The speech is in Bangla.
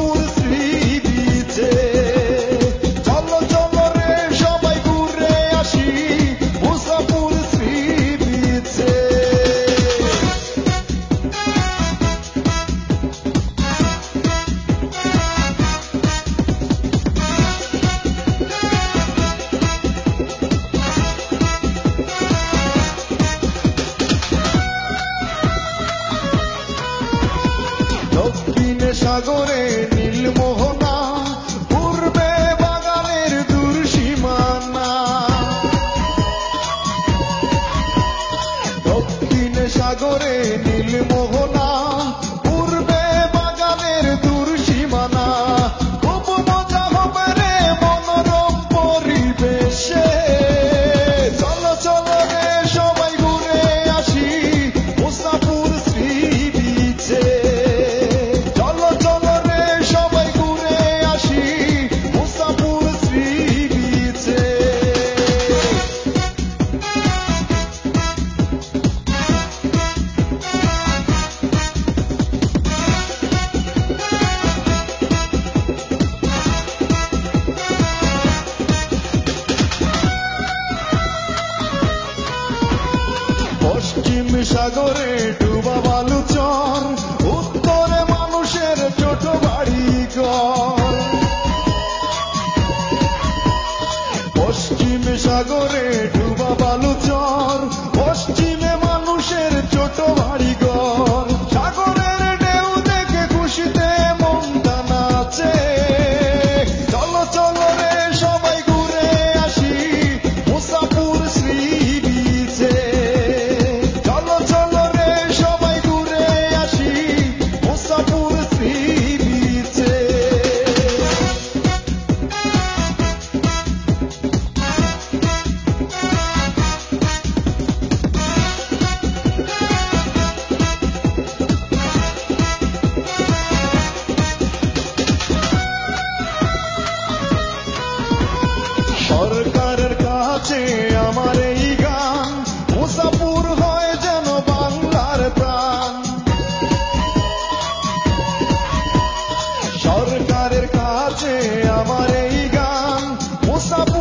মুসাপুর শ্রী বিচে। চলো চলো রে সবাই ঘুরে আসি মুসাপুর শ্রী বিচে। দক্ষিণে সাগরে নীলমোহনা, পূর্বে বাগানের দূর সীমানা। দক্ষিণে সাগরে নীলমোহনা, পূর্বে বাগানের দূর সীমানা। খুব মজা হবে রে মনোরম পরিবেশে। চলো চলো রে সবাই ঘুরে আসি মুসাপুর শ্রী বিচে। চলো চলো রে সবাই ঘুরে আসি মুসাপুর শ্রী বিচে। পশ্চিম সাগরে ডুবা বালুচর, উত্তরে মানুষের ছোট বাড়ি ঘর। পশ্চিম সাগরে ডুবা বালুচর, পশ্চিমে মানুষের ছোট বাড়ি ঘর। সাগরের ঢেউ দেখে খুশিতে মনটা নাচে। চলো চলো রে সবাই ঘুরে আসি মুসাপুর শ্রী বিচে। চলো চলো রে সবাই ঘুরে আসি মুসাপুর শ্রী বিচে। সরকারের কাছে আমার এই গান, মুসাপুর হয় যেন বাংলার প্রাণ। সরকারের কাছে আমার এই গান, মুসাপুর